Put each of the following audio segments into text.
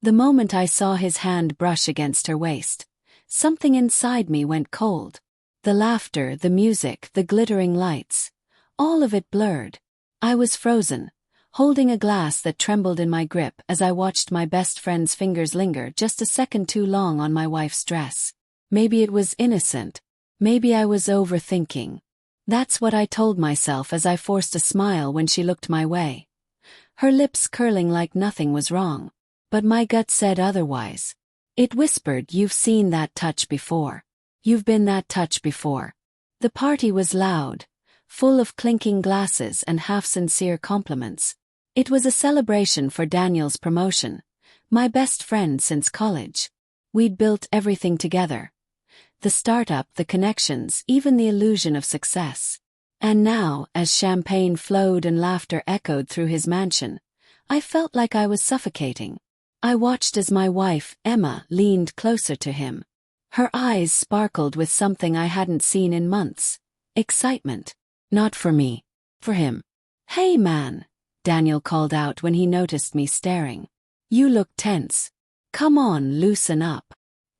The moment I saw his hand brush against her waist, something inside me went cold. The laughter, the music, the glittering lights, all of it blurred. I was frozen, holding a glass that trembled in my grip as I watched my best friend's fingers linger just a second too long on my wife's dress. Maybe it was innocent. Maybe I was overthinking. That's what I told myself as I forced a smile when she looked my way, her lips curling like nothing was wrong. But my gut said otherwise. It whispered, "You've seen that touch before. You've been that touch before." The party was loud, full of clinking glasses and half-sincere compliments. It was a celebration for Daniel's promotion, my best friend since college. We'd built everything together. The startup, the connections, even the illusion of success. And now, as champagne flowed and laughter echoed through his mansion, I felt like I was suffocating. I watched as my wife, Emma, leaned closer to him. Her eyes sparkled with something I hadn't seen in months. Excitement. Not for me. For him. "Hey man," Daniel called out when he noticed me staring. "You look tense. Come on, loosen up."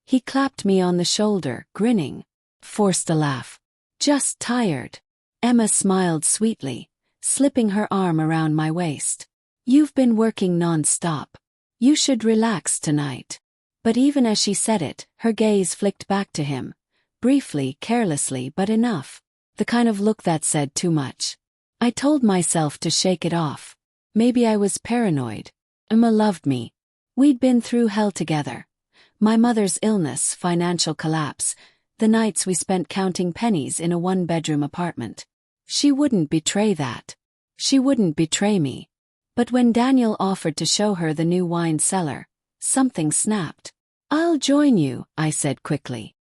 He clapped me on the shoulder, grinning. Forced a laugh. "Just tired." Emma smiled sweetly, slipping her arm around my waist. "You've been working non-stop. You should relax tonight." But even as she said it, her gaze flicked back to him. Briefly, carelessly, but enough. The kind of look that said too much. I told myself to shake it off. Maybe I was paranoid. Emma loved me. We'd been through hell together. My mother's illness, financial collapse, the nights we spent counting pennies in a one-bedroom apartment. She wouldn't betray that. She wouldn't betray me. But when Daniel offered to show her the new wine cellar, something snapped. "I'll join you," I said quickly.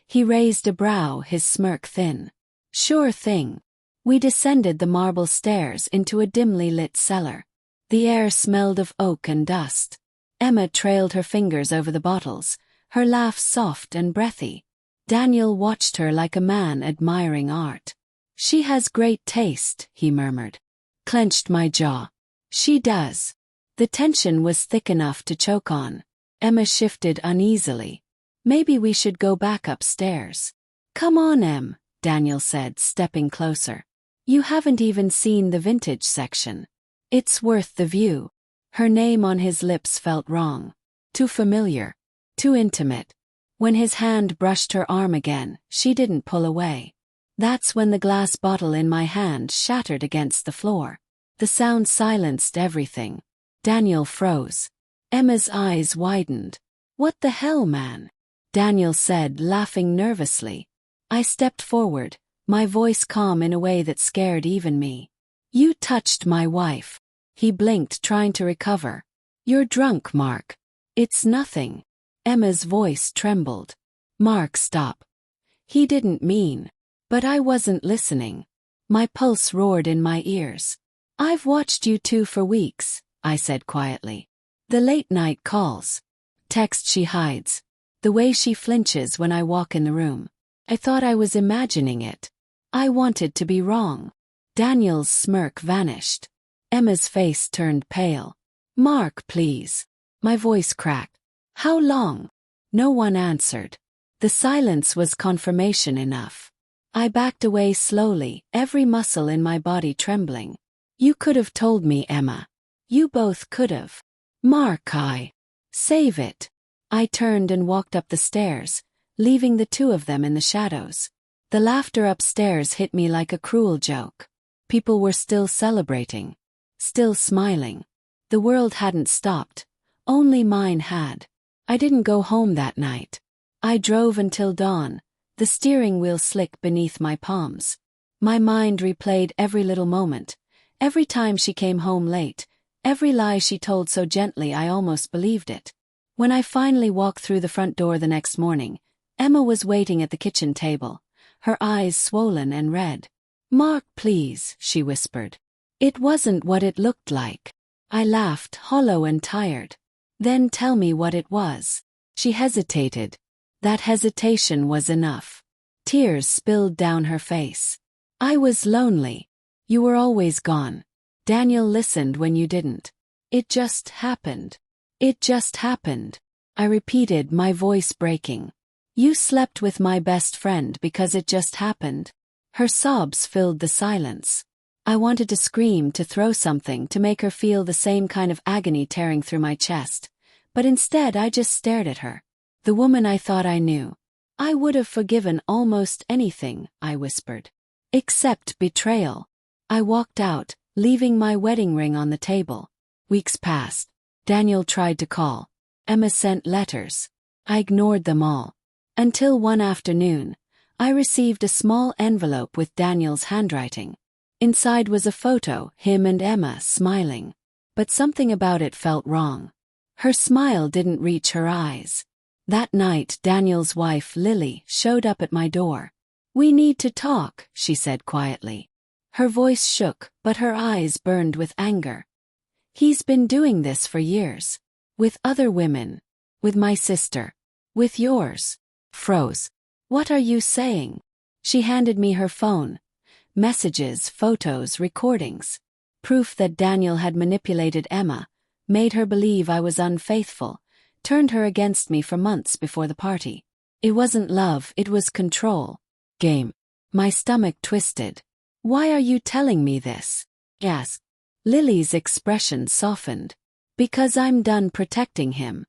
He raised a brow, his smirk thin. "Sure thing." We descended the marble stairs into a dimly lit cellar. The air smelled of oak and dust. Emma trailed her fingers over the bottles, her laugh soft and breathy. Daniel watched her like a man admiring art. "She has great taste," he murmured. Clenched my jaw. "She does." The tension was thick enough to choke on. Emma shifted uneasily. "Maybe we should go back upstairs." "Come on, Em," Daniel said, stepping closer. "You haven't even seen the vintage section. It's worth the view." Her name on his lips felt wrong. Too familiar. Too intimate. When his hand brushed her arm again, she didn't pull away. That's when the glass bottle in my hand shattered against the floor. The sound silenced everything. Daniel froze. Emma's eyes widened. "What the hell, man?" Daniel said, laughing nervously. I stepped forward, my voice calm in a way that scared even me. "You touched my wife." He blinked, trying to recover. "You're drunk, Mark." "It's nothing." Emma's voice trembled. "Mark, stop." He didn't mean. But I wasn't listening. My pulse roared in my ears. "I've watched you two for weeks," I said quietly. "The late-night calls. Text she hides. The way she flinches when I walk in the room. I thought I was imagining it. I wanted to be wrong." Daniel's smirk vanished. Emma's face turned pale. "Mark, please." My voice cracked. "How long?" No one answered. The silence was confirmation enough. I backed away slowly, every muscle in my body trembling. "You could have told me, Emma. You both could have." "Mark, save it." I turned and walked up the stairs, leaving the two of them in the shadows. The laughter upstairs hit me like a cruel joke. People were still celebrating. Still smiling. The world hadn't stopped. Only mine had. I didn't go home that night. I drove until dawn, the steering wheel slick beneath my palms. My mind replayed every little moment. Every time she came home late, every lie she told so gently I almost believed it. When I finally walked through the front door the next morning, Emma was waiting at the kitchen table, her eyes swollen and red. "Mark, please," she whispered. "It wasn't what it looked like." I laughed, hollow and tired. "Then tell me what it was." She hesitated. That hesitation was enough. Tears spilled down her face. "I was lonely. You were always gone. Daniel listened when you didn't. It just happened." It just happened. I repeated, my voice breaking. You slept with my best friend because it just happened. Her sobs filled the silence. I wanted to scream, to throw something, to make her feel the same kind of agony tearing through my chest. But instead I just stared at her. The woman I thought I knew. I would have forgiven almost anything, I whispered. Except betrayal. I walked out, leaving my wedding ring on the table. Weeks passed. Daniel tried to call. Emma sent letters. I ignored them all. Until one afternoon, I received a small envelope with Daniel's handwriting. Inside was a photo, him and Emma smiling. But something about it felt wrong. Her smile didn't reach her eyes. That night, Daniel's wife, Lily, showed up at my door. We need to talk, she said quietly. Her voice shook, but her eyes burned with anger. He's been doing this for years. With other women. With my sister. With yours. Froze. What are you saying? She handed me her phone. Messages, photos, recordings. Proof that Daniel had manipulated Emma, made her believe I was unfaithful, turned her against me for months before the party. It wasn't love, it was control. Game. My stomach twisted. Why are you telling me this? Yes. Lily's expression softened. Because I'm done protecting him.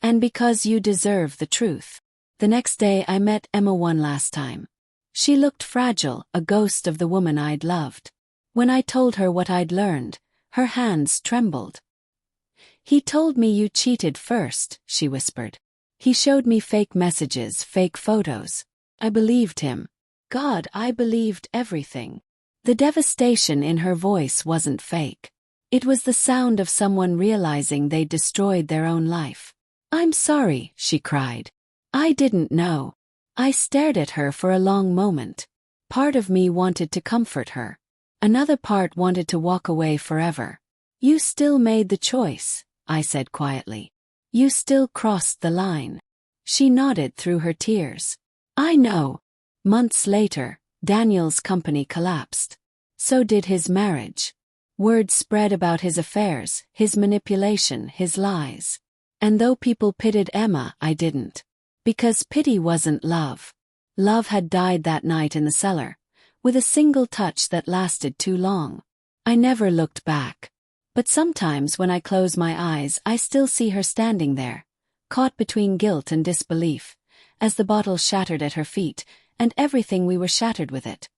And because you deserve the truth. The next day I met Emma one last time. She looked fragile, a ghost of the woman I'd loved. When I told her what I'd learned, her hands trembled. He told me you cheated first, she whispered. He showed me fake messages, fake photos. I believed him. God, I believed everything. The devastation in her voice wasn't fake. It was the sound of someone realizing they'd destroyed their own life. I'm sorry, she cried. I didn't know. I stared at her for a long moment. Part of me wanted to comfort her. Another part wanted to walk away forever. You still made the choice, I said quietly. You still crossed the line. She nodded through her tears. I know. Months later, Daniel's company collapsed. So did his marriage. Word spread about his affairs, his manipulation, his lies. And though people pitied Emma, I didn't. Because pity wasn't love. Love had died that night in the cellar, with a single touch that lasted too long. I never looked back. But sometimes when I close my eyes I still see her standing there, caught between guilt and disbelief, as the bottle shattered at her feet, and everything we were shattered with it.